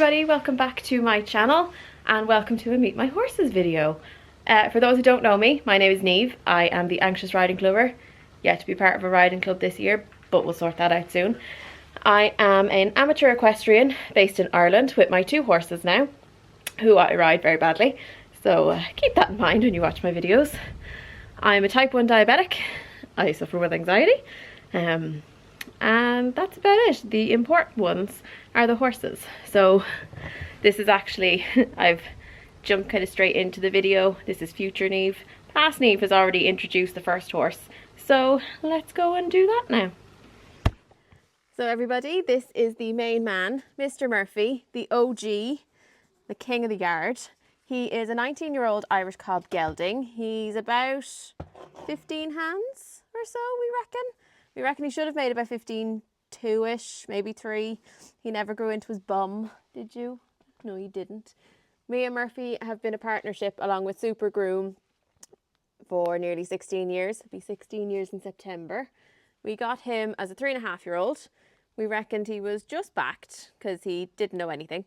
everybody, welcome back to my channel and welcome to a Meet My Horses video. For those who don't know me, my name is Neve. I am the Anxious Riding Clubber, yet to be part of a riding club this year, but we'll sort that out soon. I am an amateur equestrian based in Ireland with my two horses now, who I ride very badly, so keep that in mind when you watch my videos. I'm a type 1 diabetic. I suffer with anxiety. And that's about it. The important ones are the horses. So this is actually, I've jumped kind of straight into the video. This is future Neve. Past Neve has already introduced the first horse. So let's go and do that now. So everybody, this is the main man, Mr. Murphy, the OG, the king of the yard. He is a 19-year-old Irish cob gelding. He's about 15 hands or so, we reckon. We reckon he should have made about 15, 2-ish, maybe 3. He never grew into his bum, did you? No, he didn't. Me and Murphy have been a partnership along with Super Groom for nearly 16 years. It'll be 16 years in September. We got him as a 3.5-year-old. We reckoned he was just backed because he didn't know anything.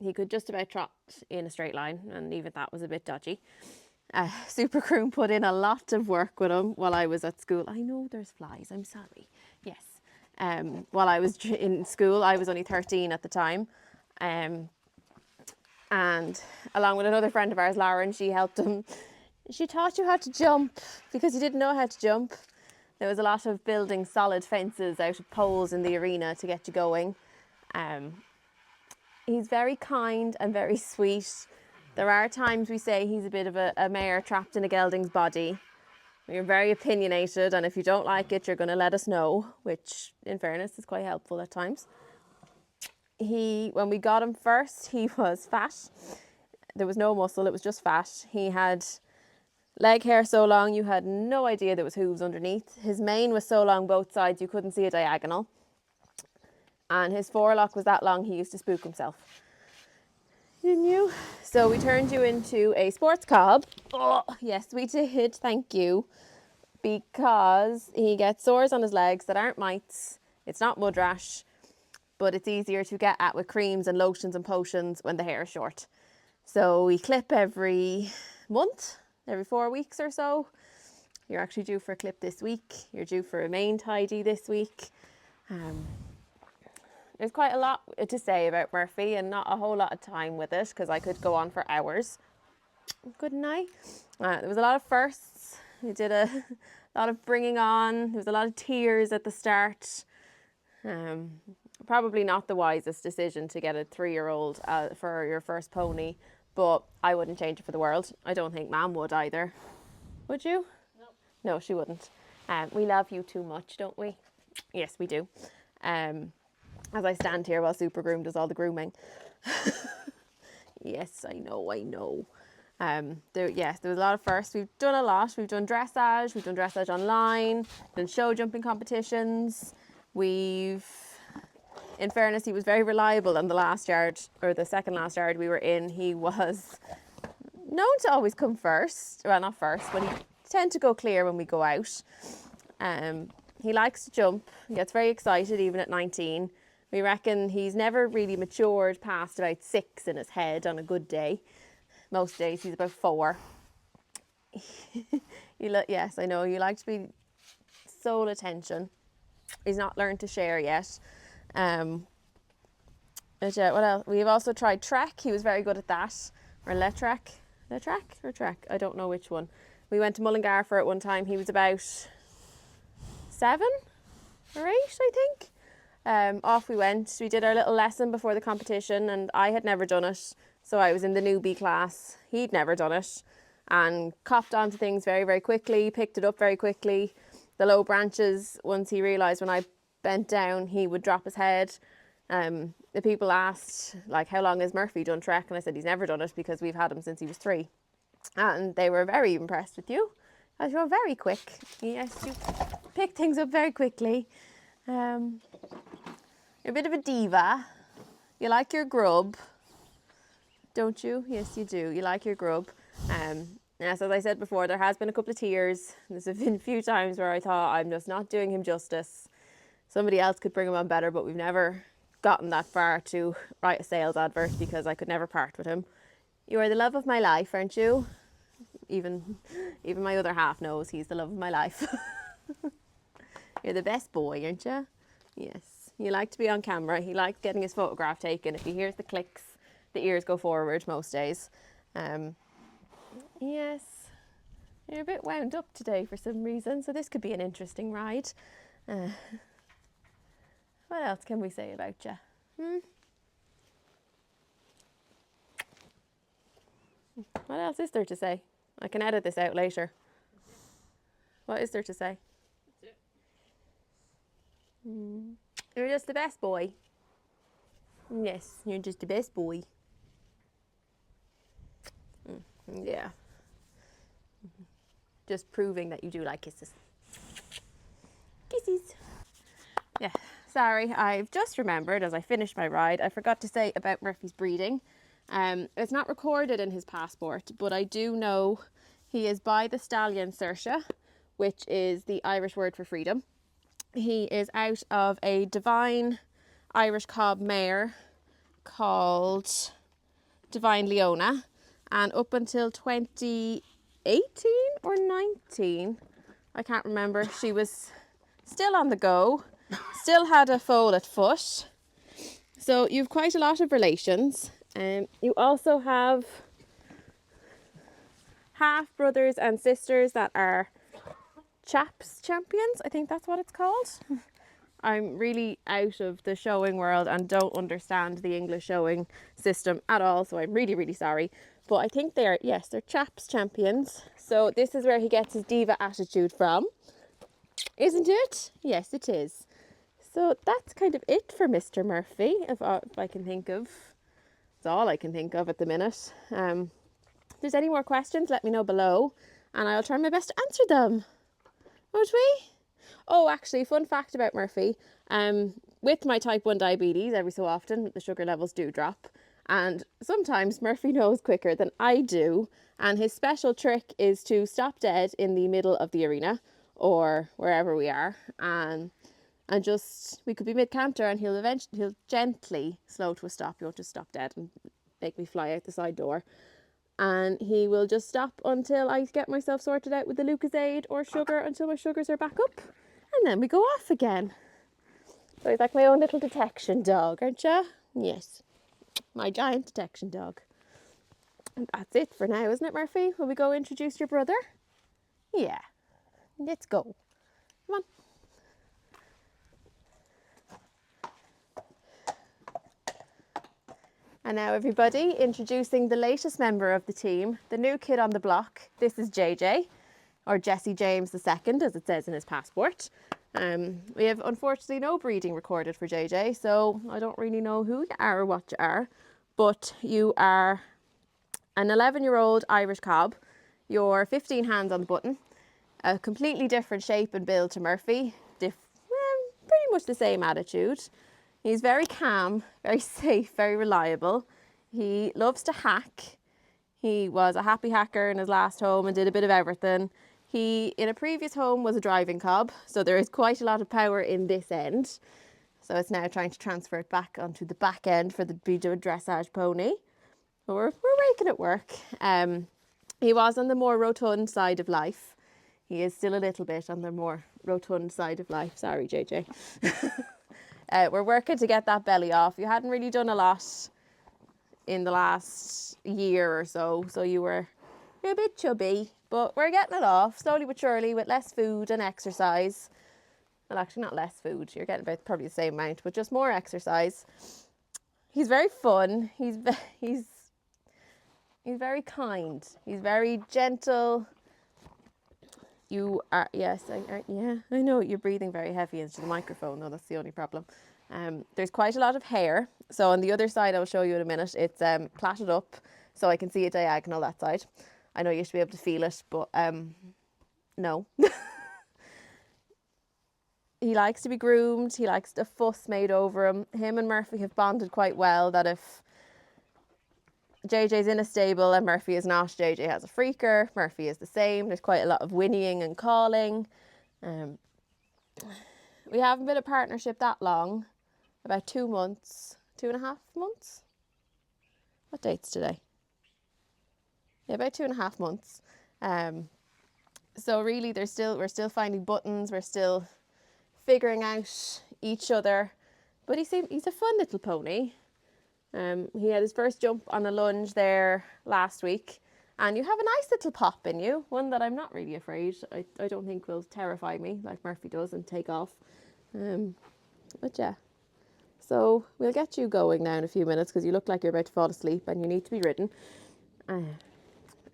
He could just about trot in a straight line, and even that was a bit dodgy. Super Groom put in a lot of work with him while I was at school. I know there's flies, I'm sorry. Yes. While I was in school, I was only 13 at the time. And along with another friend of ours, Lauren, she helped him. She taught you how to jump because he didn't know how to jump. There was a lot of building solid fences out of poles in the arena to get you going. He's very kind and very sweet. There are times we say he's a bit of a mare trapped in a gelding's body. We're very opinionated, and if you don't like it, you're going to let us know, which, in fairness, is quite helpful at times. When we got him first, he was fat. There was no muscle, it was just fat. He had leg hair so long you had no idea there was hooves underneath. His mane was so long both sides you couldn't see a diagonal. And his forelock was that long he used to spook himself. Didn't you? So we turned you into a sports cob. Oh, yes, we did. Thank you. Because he gets sores on his legs that aren't mites. It's not mud rash, but it's easier to get at with creams and lotions and potions when the hair is short. So we clip every month, every 4 weeks or so. You're actually due for a clip this week. You're due for a mane tidy this week. There's quite a lot to say about Murphy and not a whole lot of time with it because I could go on for hours, couldn't I? There was a lot of firsts. We did a lot of bringing on. There was a lot of tears at the start. Probably not the wisest decision to get a 3-year-old for your first pony, but I wouldn't change it for the world. I don't think Mum would either. Would you? No, she wouldn't. We love you too much, don't we? Yes, we do. As I stand here while Super Groom does all the grooming. Yes, I know. There was a lot of firsts. We've done a lot. We've done dressage online, done show jumping competitions. In fairness, he was very reliable in the last yard, or the second last yard we were in. He was known to always come first. Well, not first, but he tend to go clear when we go out. He likes to jump. He gets very excited even at 19. We reckon he's never really matured past about 6 in his head on a good day. Most days he's about 4. Yes, I know, you like to be sole attention. He's not learned to share yet. What else? We've also tried Trek. He was very good at that. Or Letrek? Or Trek? I don't know which one. We went to Mullingar for it one time. He was about 7 or 8, I think. Off we went. We did our little lesson before the competition, and I had never done it, so I was in the newbie class. He'd never done it and copped onto things very, very quickly, picked it up very quickly. The low branches, once he realised when I bent down he would drop his head. The people asked, like, how long has Murphy done Trek? And I said he's never done it because we've had him since he was 3. And they were very impressed with you, as you're very quick. Yes, you pick things up very quickly. You're a bit of a diva. You like your grub, don't you? Yes, you do. You like your grub. Yes, as I said before, there has been a couple of tears. There's been a few times where I thought I'm just not doing him justice. Somebody else could bring him on better, but we've never gotten that far to write a sales advert because I could never part with him. You are the love of my life, aren't you? Even my other half knows he's the love of my life. You're the best boy, aren't you? Yes. You like to be on camera. He likes getting his photograph taken. If he hears the clicks, the ears go forward most days. Yes. You're a bit wound up today for some reason, so this could be an interesting ride. What else can we say about you? What else is there to say? I can edit this out later. What is there to say? That's it. You're just the best boy. Yes, you're just the best boy. Yeah. Just proving that you do like kisses. Kisses. Yeah, sorry, I've just remembered as I finished my ride, I forgot to say about Murphy's breeding. It's not recorded in his passport, but I do know he is by the stallion Saoirse, which is the Irish word for freedom. He is out of a divine Irish cob mare called Divine Leona, and up until 2018 or 19, I can't remember, she was still on the go, still had a foal at foot. So you've quite a lot of relations. You also have half brothers and sisters that are chaps champions. I think that's what it's called. I'm really out of the showing world and don't understand the English showing system at all. So I'm really, really sorry. But I think they're chaps champions. So this is where he gets his diva attitude from. Isn't it? Yes, it is. So that's kind of it for Mr. Murphy, if I can think of. That's all I can think of at the minute. If there's any more questions, let me know below and I'll try my best to answer them. Won't we? Oh, actually, fun fact about Murphy. With my type 1 diabetes, every so often the sugar levels do drop. And sometimes Murphy knows quicker than I do. And his special trick is to stop dead in the middle of the arena or wherever we are. And just, we could be mid-canter and he'll gently slow to a stop. He won't just stop dead and make me fly out the side door. And he will just stop until I get myself sorted out with the Lucozade or sugar until my sugars are back up. And then we go off again. So he's like my own little detection dog, aren't you? Yes, my giant detection dog. And that's it for now, isn't it, Murphy? Will we go introduce your brother? Yeah, let's go. Come on. And now everybody, introducing the latest member of the team, the new kid on the block. This is JJ, or Jesse James II, as it says in his passport. We have unfortunately no breeding recorded for JJ, so I don't really know who you are or what you are, but you are an 11-year-old Irish cob. You're 15 hands on the button, a completely different shape and build to Murphy, pretty much the same attitude. He's very calm, very safe, very reliable. He loves to hack. He was a happy hacker in his last home and did a bit of everything. He, in a previous home, was a driving cob, so there is quite a lot of power in this end. So it's now trying to transfer it back onto the back end for the Bido dressage pony. But we're making it work. He was on the more rotund side of life. He is still a little bit on the more rotund side of life. Sorry, JJ. We're working to get that belly off. You hadn't really done a lot in the last year or so, so you're a bit chubby, but we're getting it off slowly but surely with less food and exercise. Well, actually not less food, you're getting about probably the same amount, but just more exercise. He's very fun. He's very kind. He's very gentle. You are, yes, yeah, I know you're breathing very heavy into the microphone though, that's the only problem. There's quite a lot of hair. So on the other side, I'll show you in a minute, it's plaited up so I can see it diagonal that side. I know you should be able to feel it, but no. He likes to be groomed. He likes a fuss made over him. Him and Murphy have bonded quite well that if JJ's in a stable and Murphy is not, JJ has a freaker, Murphy is the same. There's quite a lot of whinnying and calling. We haven't been a partnership that long, about 2 months, 2.5 months. What date's today? Yeah, about 2.5 months. So really, we're still finding buttons. We're still figuring out each other. But he's a fun little pony. He had his first jump on a lunge there last week. And you have a nice little pop in you, one that I'm not really afraid. I don't think will terrify me like Murphy does and take off. But yeah. So we'll get you going now in a few minutes because you look like you're about to fall asleep and you need to be ridden.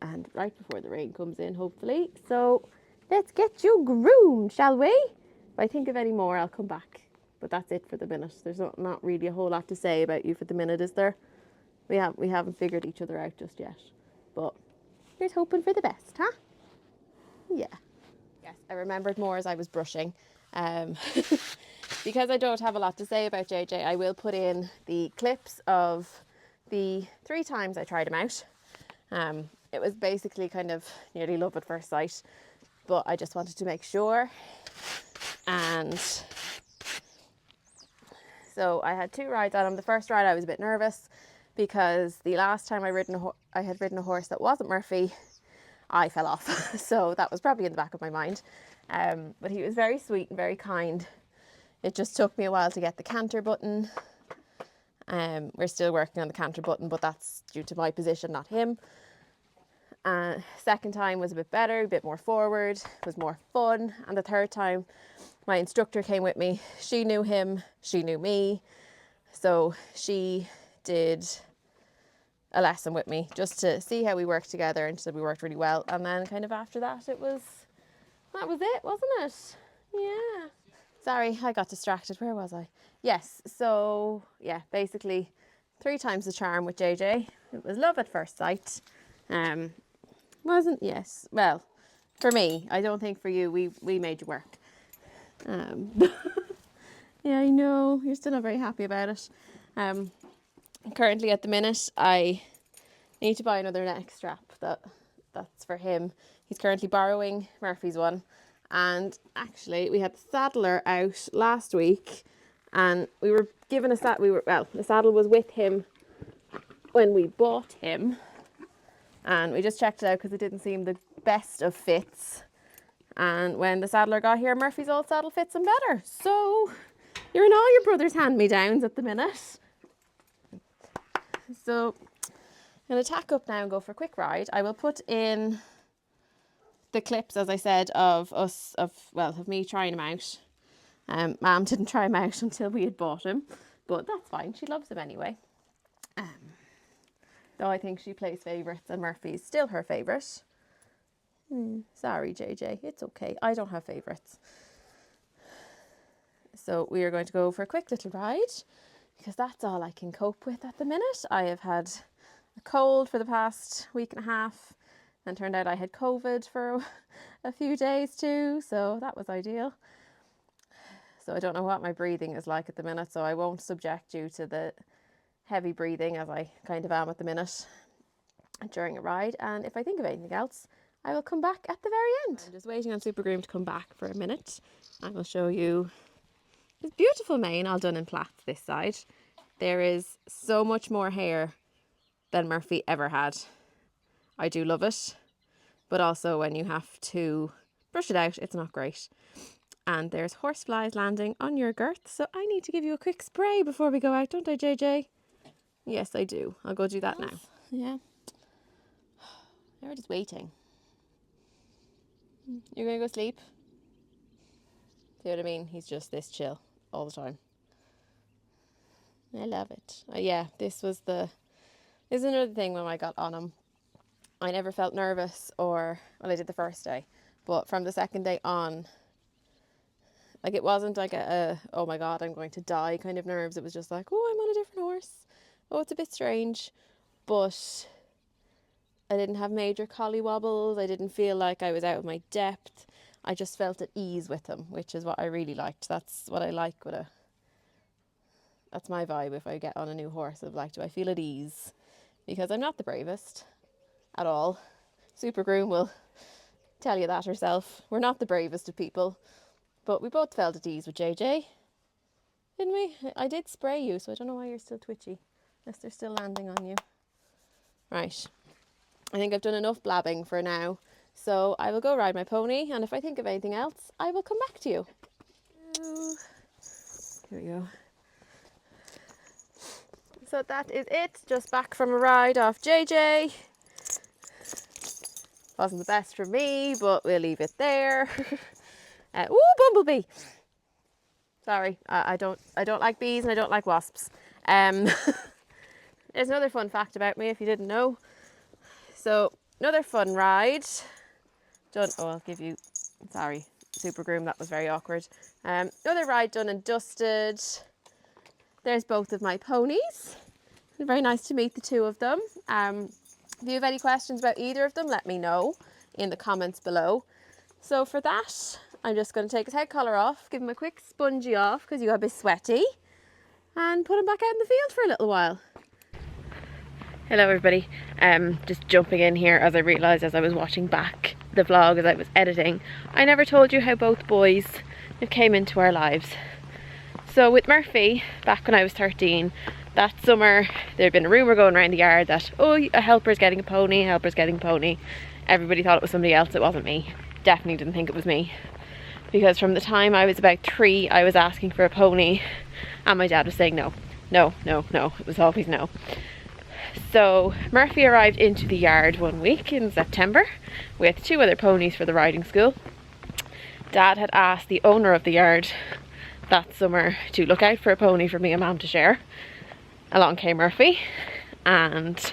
And right before the rain comes in, hopefully. So let's get you groomed, shall we? If I think of any more, I'll come back. But that's it for the minute. There's not really a whole lot to say about you for the minute, is there? We haven't figured each other out just yet. But here's hoping for the best, huh? Yeah. Yes, I remembered more as I was brushing. Because I don't have a lot to say about JJ, I will put in the clips of the 3 times I tried him out. It was basically kind of nearly love at first sight, but I just wanted to make sure. And so I had 2 rides on him. The first ride I was a bit nervous because the last time I had ridden a horse that wasn't Murphy, I fell off. So that was probably in the back of my mind. But he was very sweet and very kind. It just took me a while to get the canter button. We're still working on the canter button, but that's due to my position, not him. Second time was a bit better, a bit more forward, was more fun. And the third time, my instructor came with me. She knew him, she knew me. So she did a lesson with me just to see how we worked together, and she said we worked really well. And then kind of after that, that was it, wasn't it? Yeah. Sorry, I got distracted. Where was I? Yes, so yeah, basically 3 times the charm with JJ. It was love at first sight. Wasn't, yes, well, for me, I don't think for you, we made you work. Yeah, I know, you're still not very happy about it. Currently at the minute, I need to buy another neck strap that's for him. He's currently borrowing Murphy's one. And actually, we had the saddler out last week, and we were given the saddle was with him when we bought him, and we just checked it out because it didn't seem the best of fits. And when the saddler got here, Murphy's old saddle fits him better. So you're in all your brother's hand-me-downs at the minute. So I'm going to tack up now and go for a quick ride. I will put in the clips, as I said, of me trying him out. Mum didn't try him out until we had bought him, but that's fine. She loves him anyway. Though I think she plays favourites and Murphy's still her favourite. Sorry, JJ. It's okay. I don't have favourites. So we are going to go for a quick little ride because that's all I can cope with at the minute. I have had a cold for the past week and a half, and turned out I had COVID for a few days too, so that was ideal. So I don't know what my breathing is like at the minute, so I won't subject you to the heavy breathing as I kind of am at the minute during a ride. And if I think of anything else, I will come back at the very end. I'm just waiting on Super Groom to come back for a minute. I will show you his beautiful mane all done in plaits this side. There is so much more hair than Murphy ever had. I do love it, but also when you have to brush it out, it's not great. And there's horseflies landing on your girth, so I need to give you a quick spray before we go out, don't I, JJ? Yes, I do. I'll go do that now. Yeah. They're just waiting. You're going to go sleep? See what I mean? He's just this chill all the time. I love it. Yeah, this is another thing when I got on him. I never felt nervous I did the first day, but from the second day on, like it wasn't like a oh my God, I'm going to die kind of nerves. It was just like, oh, I'm on a different horse. Oh, it's a bit strange. But I didn't have major collie wobbles. I didn't feel like I was out of my depth. I just felt at ease with him, which is what I really liked. That's what I like that's my vibe if I get on a new horse. Of like, do I feel at ease? Because I'm not the bravest at all. Super Groom will tell you that herself. We're not the bravest of people, but we both felt at ease with JJ. Didn't we? I did spray you, so I don't know why you're still twitchy. Unless they're still landing on you. Right. I think I've done enough blabbing for now. So I will go ride my pony, and if I think of anything else, I will come back to you. Here we go. So that is it. Just back from a ride off JJ. Wasn't the best for me, but we'll leave it there. Ooh, bumblebee. Sorry, I don't like bees and I don't like wasps. There's another fun fact about me if you didn't know. So another fun ride. Done. Oh, I'll give you. Sorry, super groom. That was very awkward. Another ride done and dusted. There's both of my ponies. Very nice to meet the two of them. If you have any questions about either of them, let me know in the comments below. So for that, I'm just going to take his head collar off, give him a quick spongy off because you got a bit sweaty, and put him back out in the field for a little while. Hello everybody, just jumping in here as I realised as I was watching back the vlog as I was editing, I never told you how both boys came into our lives. So with Murphy, back when I was 13, that summer there had been a rumour going around the yard that, oh, a helper's getting a pony, a helper's getting a pony. Everybody thought it was somebody else, it wasn't me. Definitely didn't think it was me. Because from the time I was about 3, I was asking for a pony and my dad was saying no, no, no, no. It was always no. So Murphy arrived into the yard one week in September with 2 other ponies for the riding school. Dad had asked the owner of the yard that summer to look out for a pony for me and Mum to share. Along came Murphy and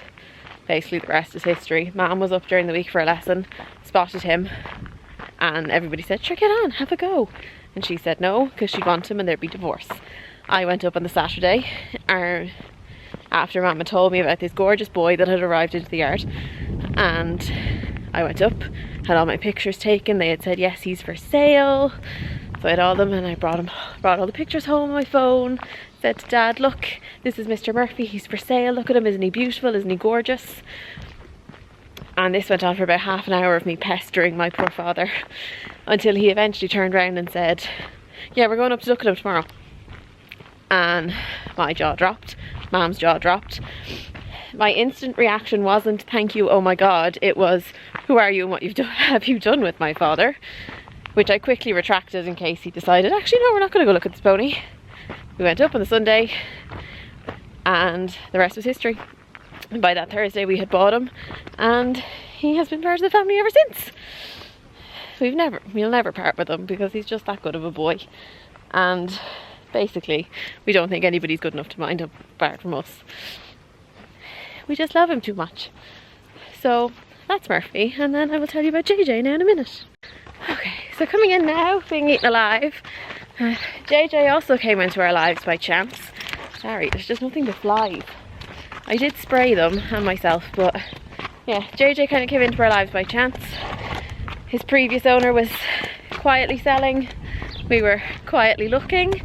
basically the rest is history. Mum was up during the week for a lesson, spotted him, and everybody said, sure, get on, have a go. And she said no, because she'd want him and there'd be divorce. I went up on the Saturday after Mum had told me about this gorgeous boy that had arrived into the yard, and I went up, had all my pictures taken. They had said yes, he's for sale. So I had all of them, and I brought all the pictures home on my phone. Said to Dad, look, this is Mr. Murphy, he's for sale, look at him, isn't he beautiful, isn't he gorgeous? And this went on for about half an hour of me pestering my poor father until he eventually turned around and said, yeah, we're going up to look at him tomorrow. And my jaw dropped, Mum's jaw dropped. My instant reaction wasn't thank you, oh my god, it was who are you and what have you done with my father? Which I quickly retracted in case he decided, actually no, we're not going to go look at this pony. We went up on the Sunday and the rest was history. And by that Thursday we had bought him and he has been part of the family ever since. We'll never part with him because he's just that good of a boy. And basically we don't think anybody's good enough to mind him apart from us. We just love him too much. So that's Murphy, and then I will tell you about JJ now in a minute. Okay, so coming in now, being eaten alive. JJ also came into our lives by chance. Sorry, there's just nothing to fly. I did spray them and myself, but yeah, JJ kind of came into our lives by chance. His previous owner was quietly selling. We were quietly looking.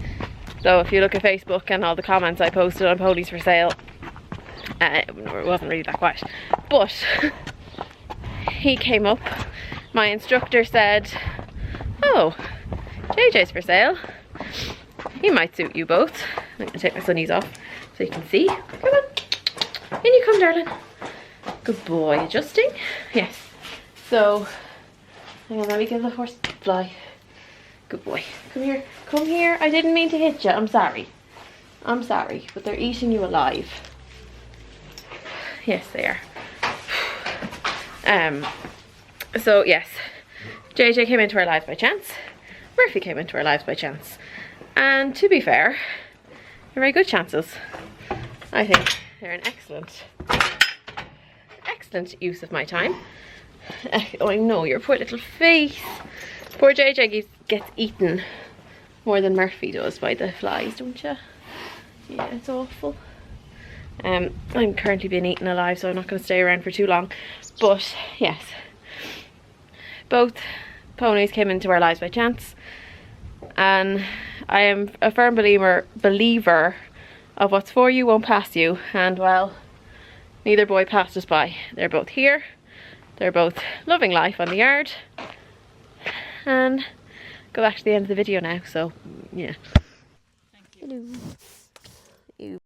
So if you look at Facebook and all the comments I posted on ponies for sale, it wasn't really that quiet. But he came up. My instructor said, oh, JJ's for sale. He might suit you both. I'm going to take my sunnies off so you can see. Come on. In you come, darling. Good boy. Adjusting. Yes. So, hang on, let me give the horse a fly. Good boy. Come here. Come here. I didn't mean to hit you. I'm sorry. I'm sorry. But they're eating you alive. Yes, they are. So yes, JJ came into our lives by chance. Murphy came into our lives by chance. And to be fair, they're very good chances. I think they're an excellent use of my time. Oh, I know, your poor little face. Poor JJ gets eaten more than Murphy does by the flies, don't you? Yeah, it's awful. I'm currently being eaten alive, so I'm not going to stay around for too long. But yes, both ponies came into our lives by chance, and I am a firm believer of what's for you won't pass you. And well, neither boy passed us by. They're both here. They're both loving life on the yard. And go back to the end of the video now. So yeah. Thank you. Hello. Ew.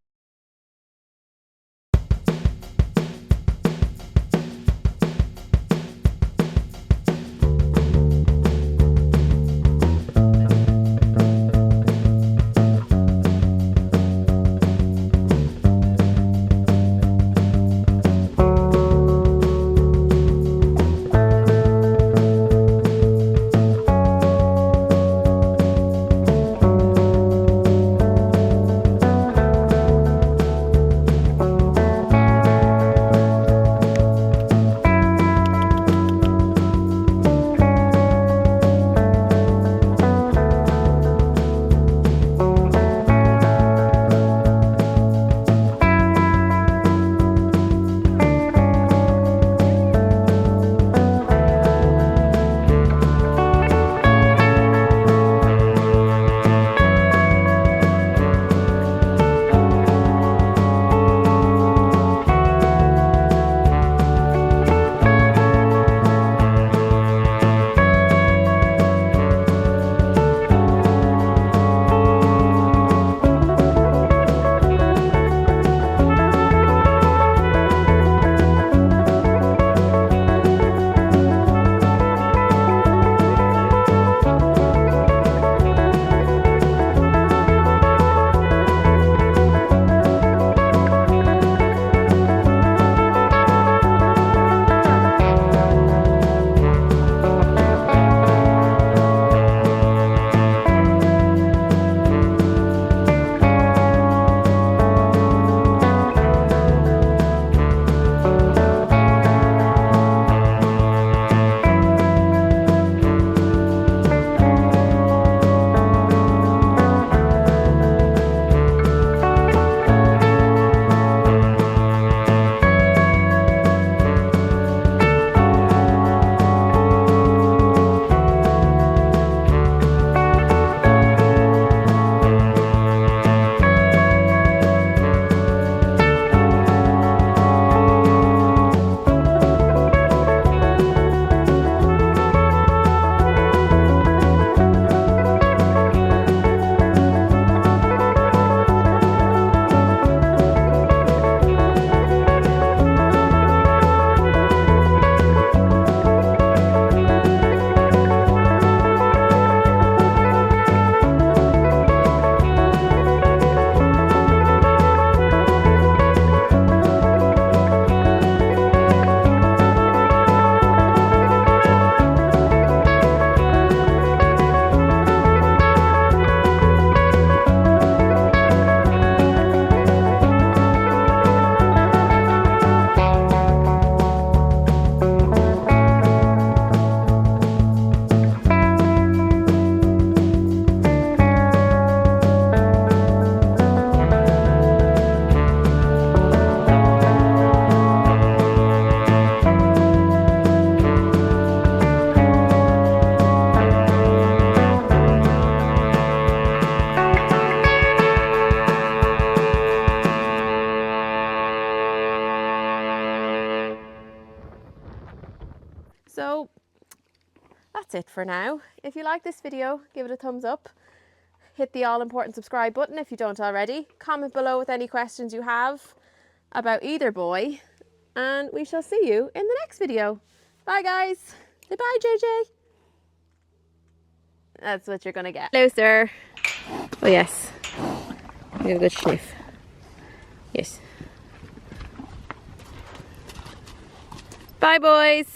So that's it for now. If you like this video, give it a thumbs up. Hit the all important subscribe button if you don't already. Comment below with any questions you have about either boy. And we shall see you in the next video. Bye guys. Say bye, JJ. That's what you're gonna get. Hello, sir. Oh yes. We have a good sniff. Yes. Bye boys.